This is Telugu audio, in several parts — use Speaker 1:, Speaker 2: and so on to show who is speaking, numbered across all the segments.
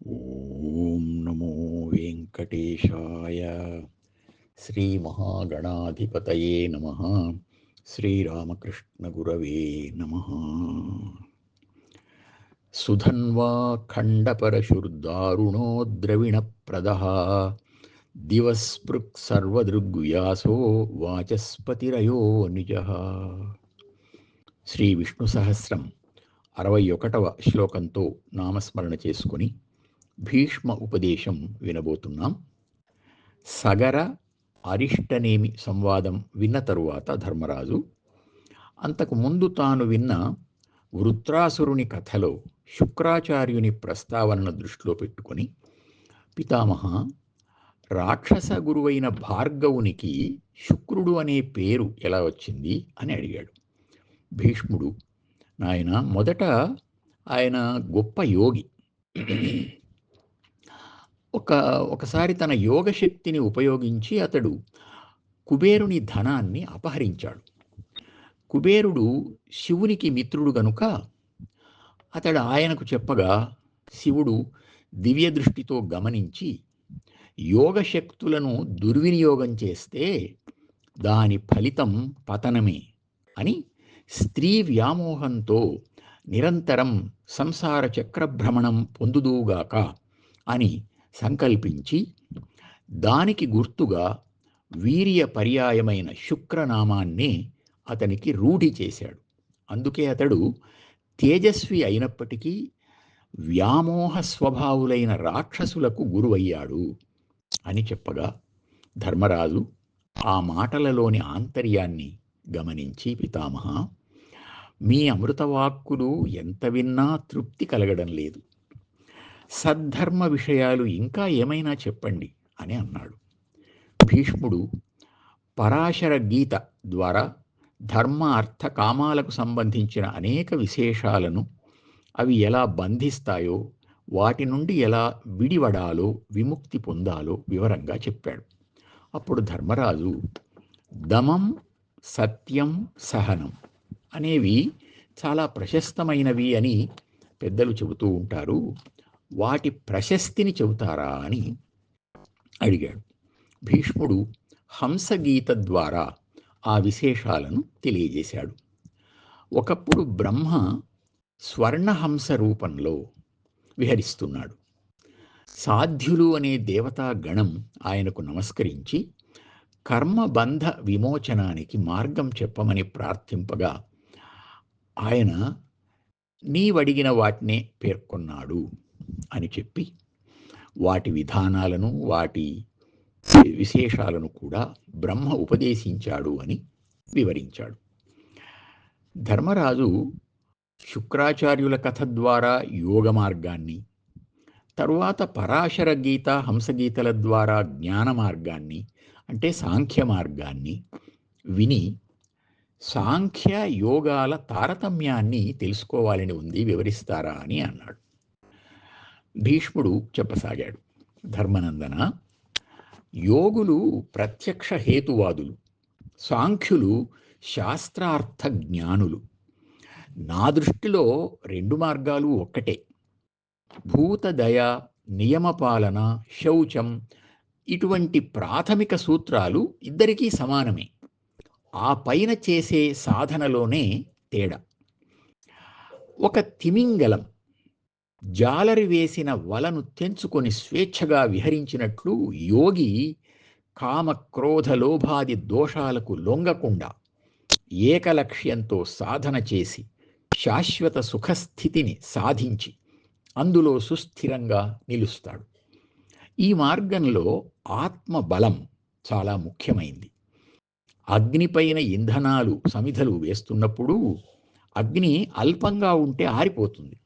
Speaker 1: ఓం నమో వెంకటేశాయ. శ్రీమహాగణాధిపతయే నమః. శ్రీరామకృష్ణగురవే నమః. సుధన్వా ఖండపరశుర్దారుణో ద్రవిణప్రదః దివస్పృక్ సర్వదృగ్వ్యాసో వాచస్పతిరయో నిజః. శ్రీ విష్ణు సహస్రం 61వ శ్లోకంతో నామస్మరణ చేసుకుని భీష్మ ఉపదేశం వినబోతున్నాం. సగర అరిష్టనేమి సంవాదం విన్న తరువాత ధర్మరాజు అంతకు ముందు తాను విన్న వృత్రాసురుని కథలో శుక్రాచార్యుని ప్రస్తావనను దృష్టిలో పెట్టుకొని, పితామహ, రాక్షస గురువైన భార్గవునికి శుక్రుడు అనే పేరు ఎలా వచ్చింది అని అడిగాడు. భీష్ముడు, నాయన, మొదట ఆయన గొప్ప యోగి. ఒకసారి తన యోగశక్తిని ఉపయోగించి అతడు కుబేరుని ధనాన్ని అపహరించాడు. కుబేరుడు శివునికి మిత్రుడు గనుక అతడు ఆయనకు చెప్పగా శివుడు దివ్య దృష్టితో గమనించి, యోగశక్తులను దుర్వినియోగం చేస్తే దాని ఫలితం పతనమే అని స్త్రీ వ్యామోహంతో నిరంతరం సంసార చక్రభ్రమణం పొందుదుగాక అని సంకల్పించి దానికి గుర్తుగా వీర్య పర్యాయమైన శుక్రనామాన్నే అతనికి రూఢి చేశాడు. అందుకే అతడు తేజస్వి అయినప్పటికీ వ్యామోహ స్వభావులైన రాక్షసులకు గురువయ్యాడు అని చెప్పగా ధర్మరాజు ఆ మాటలలోని ఆంతర్యాన్ని గమనించి, పితామహ, మీ అమృతవాక్కులు ఎంత విన్నా తృప్తి కలగడం లేదు. సద్ధర్మ విషయాలు ఇంకా ఏమైనా చెప్పండి అని అన్నాడు. భీష్ముడు పరాశర గీత ద్వారా ధర్మ అర్థ కామాలకు సంబంధించిన అనేక విశేషాలను, అవి ఎలా బంధిస్తాయో, వాటి నుండి ఎలా విడివడాలో, విముక్తి పొందాలో వివరంగా చెప్పాడు. అప్పుడు ధర్మరాజు, దమం, సత్యం, సహనం అనేవి చాలా ప్రశస్తమైనవి అని పెద్దలు చెబుతూ ఉంటారు. వాటి ప్రశస్తిని చెబుతారా అని అడిగాడు. భీష్ముడు హంసగీత ద్వారా ఆ విశేషాలను తెలియజేశాడు. ఒకప్పుడు బ్రహ్మ స్వర్ణహంస రూపంలో విహరిస్తున్నాడు. సాధ్యులు అనే దేవతా గణం ఆయనకు నమస్కరించి కర్మబంధ విమోచనానికి మార్గం చెప్పమని ప్రార్థింపగా ఆయన నీవడిగిన వాటినే పేర్కొన్నాడు అని చెప్పి వాటి విధానాలను, వాటి విశేషాలను కూడా బ్రహ్మ ఉపదేశించాడు అని వివరించాడు. ధర్మరాజు శుక్రాచార్యుల కథ ద్వారా యోగ మార్గాన్ని, తరువాత పరాశర గీత, హంసగీతల ద్వారా జ్ఞాన మార్గాన్ని అంటే సాంఖ్య మార్గాన్ని విని సాంఖ్య యోగాల తారతమ్యాన్ని తెలుసుకోవాలని ఉంది, వివరిస్తారా అని అన్నాడు. భీష్ముడు చెప్పసాగాడు, ధర్మనందన, యోగులు ప్రత్యక్ష హేతువాదులు, సాంఖ్యులు శాస్త్రార్థ జ్ఞానులు. నా దృష్టిలో రెండు మార్గాలు ఒక్కటే. భూతదయ, నియమపాలన, శౌచం ఇటువంటి ప్రాథమిక సూత్రాలు ఇద్దరికీ సమానమే. ఆ పైన చేసే సాధనలోనే తేడా. ఒక తిమింగలం జాలరి వేసిన వలను తెంచుకొని స్వేచ్ఛగా విహరించినట్లు యోగి కామ క్రోధ లోభాది దోషాలకు లొంగకుండా ఏకలక్ష్యంతో సాధన చేసి శాశ్వత సుఖస్థితిని సాధించి అందులో సుస్థిరంగా నిలుస్తాడు. ఈ మార్గంలో ఆత్మబలం చాలా ముఖ్యమైంది. అగ్నిపైన ఇంధనాలు, సమిధలు వేస్తున్నప్పుడు అగ్ని అల్పంగా ఉంటే ఆరిపోతుంది.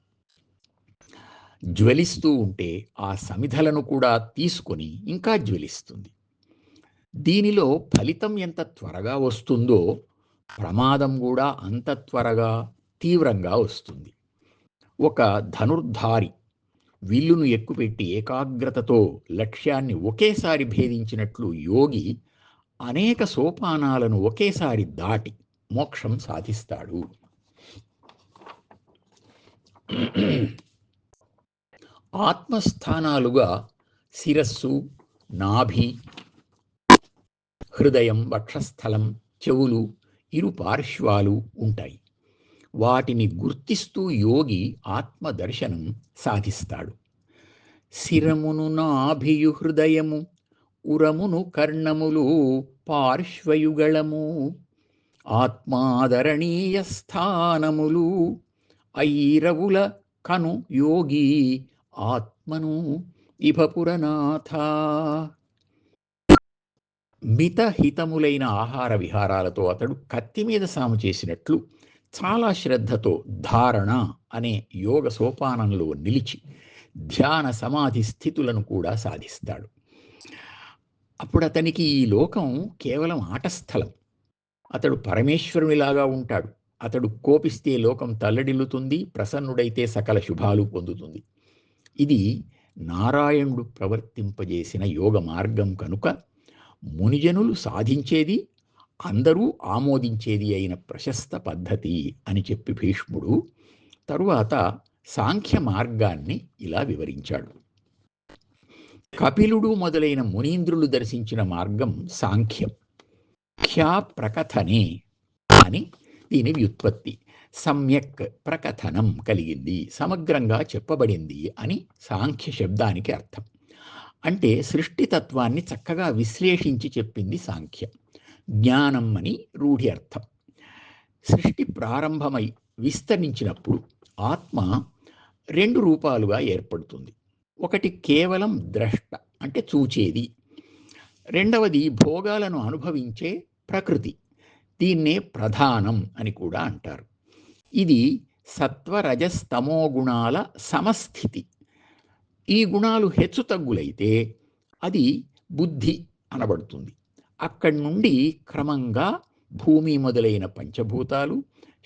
Speaker 1: జ్వలిస్తూ ఉంటే ఆ సమిధలను కూడా తీసుకొని ఇంకా జ్వలిస్తుంది. దీనిలో ఫలితం ఎంత త్వరగా వస్తుందో ప్రమాదం కూడా అంత త్వరగా తీవ్రంగా వస్తుంది. ఒక ధనుర్ధారి విల్లును ఎక్కుపెట్టి ఏకాగ్రతతో లక్ష్యాన్ని ఒకేసారి భేదించినట్లు యోగి అనేక సోపానాలను ఒకేసారి దాటి మోక్షం సాధిస్తాడు. ఆత్మస్థానాలుగా శిరస్సు, నాభి, హృదయం, వక్షస్థలం, చెవులు, ఇరు పార్శ్వాలు ఉంటాయి. వాటిని గుర్తిస్తూ యోగి ఆత్మదర్శనం సాధిస్తాడు. శిరమును నాభియు హృదయము, ఉరమును కర్ణములు, పార్శ్వయుగళము, ఆత్మాదరణీయ స్థానములు, ఐరవుల కను యోగి ఆత్మను ఇభపురనాథ. మితహితములైన ఆహార విహారాలతో అతడు కత్తి మీద సాము చేసినట్లు చాలా శ్రద్ధతో ధారణ అనే యోగ సోపానంలో నిలిచి ధ్యాన సమాధి స్థితులను కూడా సాధిస్తాడు. అప్పుడు అతనికి ఈ లోకం కేవలం ఆటస్థలం. అతడు పరమేశ్వరునిలాగా ఉంటాడు. అతడు కోపిస్తే లోకం తల్లడిల్లుతుంది, ప్రసన్నుడైతే సకల శుభాలు పొందుతుంది. ఇది నారాయణుడు ప్రవర్తింపజేసిన యోగ మార్గం కనుక మునిజనులు సాధించేది, అందరూ ఆమోదించేది అయిన ప్రశస్త పద్ధతి అని చెప్పి భీష్ముడు తరువాత సాంఖ్య మార్గాన్ని ఇలా వివరించాడు. కపిలుడు మొదలైన మునీంద్రులు దర్శించిన మార్గం సాంఖ్యం. ఖ్యా ప్రకథనే అని దీని వ్యుత్పత్తి. సమ్యక్ ప్రకథనం కలిగింది, సమగ్రంగా చెప్పబడింది అని సాంఖ్య శబ్దానికి అర్థం. అంటే సృష్టితత్వాన్ని చక్కగా విశ్లేషించి చెప్పింది సాంఖ్యం. జ్ఞానం అని రూఢి అర్థం. సృష్టి ప్రారంభమై విస్తరించినప్పుడు ఆత్మ రెండు రూపాలుగా ఏర్పడుతుంది. ఒకటి కేవలం ద్రష్ట అంటే చూచేది, రెండవది భోగాలను అనుభవించే ప్రకృతి. దీన్నే ప్రధానం అని కూడా అంటారు. ఇది సత్వరజస్తమో గుణాల సమస్థితి. ఈ గుణాలు హెచ్చుతగ్గులైతే అది బుద్ధి అనబడుతుంది. అక్కడి నుండి క్రమంగా భూమి మొదలైన పంచభూతాలు,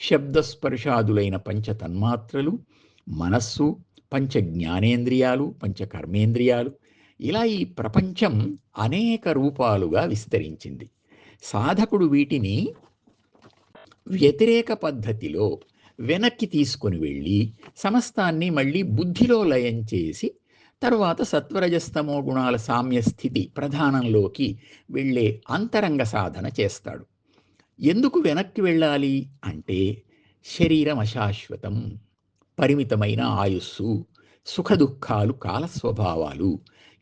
Speaker 1: శబ్దస్పర్శాదులైన పంచతన్మాత్రలు, మనస్సు, పంచ జ్ఞానేంద్రియాలు, పంచకర్మేంద్రియాలు, ఇలా ఈ ప్రపంచం అనేక రూపాలుగా విస్తరించింది. సాధకుడు వీటిని వ్యతిరేక పద్ధతిలో వెనక్కి తీసుకొని వెళ్ళి సమస్తాన్ని మళ్ళీ బుద్ధిలో లయం చేసి తరువాత సత్వరజస్తమో గుణాల సామ్య స్థితి ప్రధానంలోకి వెళ్ళే అంతరంగ సాధన చేస్తాడు. ఎందుకు వెనక్కి వెళ్ళాలి అంటే శరీరం అశాశ్వతం, పరిమితమైన ఆయుస్సు, సుఖదుఖాలు కాలస్వభావాలు.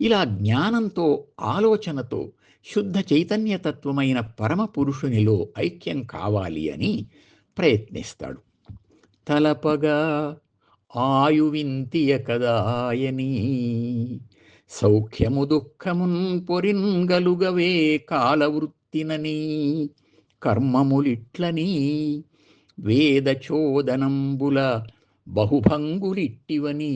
Speaker 1: ఇలా జ్ఞానంతో, ఆలోచనతో శుద్ధ చైతన్యతత్వమైన పరమ పురుషునిలో ఐక్యం కావాలి అని ప్రయత్నిస్తాడు. తలపగా ఆయువింతియ కదాయని, సౌఖ్యము దుఃఖమున్ పొరిన్గలుగవే కాలవృత్తినని, కర్మములిట్లని వేదచోదనంబుల బహుభంగులిట్టివని,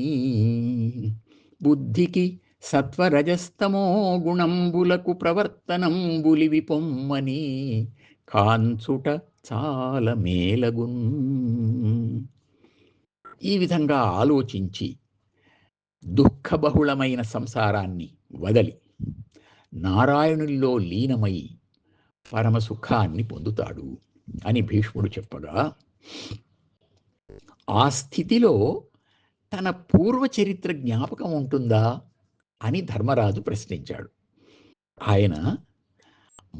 Speaker 1: బుద్ధికి సత్వరజస్తమో గుణంబులకు ప్రవర్తనంబులివి పొమ్మని, కాంచుట చాలా మేలగున్. ఈ విధంగా ఆలోచించి దుఃఖబహుళమైన సంసారాన్ని వదలి నారాయణుల్లో లీనమై పరమసుఖాన్ని పొందుతాడు అని భీష్ముడు చెప్పగా, ఆ స్థితిలో తన పూర్వచరిత్ర జ్ఞాపకం ఉంటుందా అని ధర్మరాజు ప్రశ్నించాడు. ఆయన,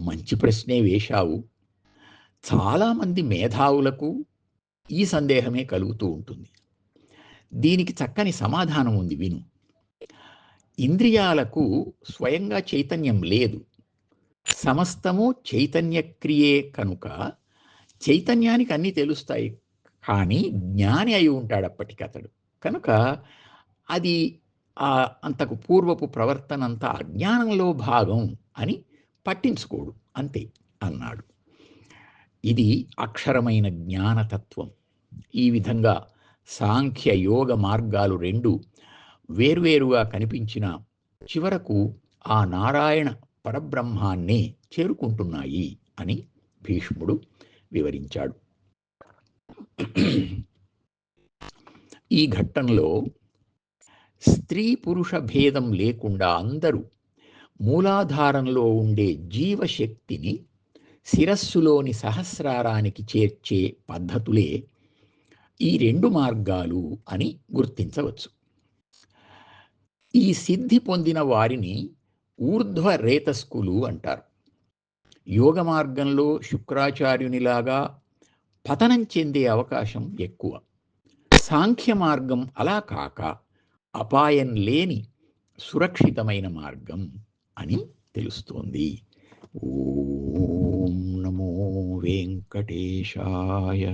Speaker 1: మంచి ప్రశ్నే వేశావు. చాలామంది మేధావులకు ఈ సందేహమే కలుగుతూ ఉంటుంది. దీనికి చక్కని సమాధానం ఉంది, విను. ఇంద్రియాలకు స్వయంగా చైతన్యం లేదు. సమస్తము చైతన్యక్రియే కనుక చైతన్యానికి అన్నీ తెలుస్తాయి. కానీ జ్ఞాని అయి ఉంటాడు అప్పటికతడు. కనుక అది అంతకు పూర్వపు ప్రవర్తన అంతా అజ్ఞానంలో భాగం అని పట్టించుకోడు, అంతే అన్నాడు. ఇది అక్షరమైన జ్ఞానతత్వం. ఈ విధంగా సాంఖ్య యోగ మార్గాలు రెండు వేర్వేరుగా కనిపించిన చివరకు ఆ నారాయణ పరబ్రహ్మాన్నే చేరుకుంటున్నాయి అని భీష్ముడు వివరించాడు. ఈ ఘట్టంలో స్త్రీ పురుష భేదం లేకుండా అందరూ మూలాధారంలో ఉండే జీవశక్తిని శిరస్సులోని సహస్రారానికి చేర్చే పద్ధతులే ఈ రెండు మార్గాలు అని గుర్తించవచ్చు. ఈ సిద్ధి పొందిన వారిని ఊర్ధ్వ రేతస్కులు అంటారు. యోగ మార్గంలో శుక్రాచార్యునిలాగా పతనం చెందే అవకాశం ఎక్కువ. సాంఖ్య మార్గం అలా కాక అపాయం లేని సురక్షితమైన మార్గం అని తెలుస్తోంది. ఓం నమో వెంకటేశాయ.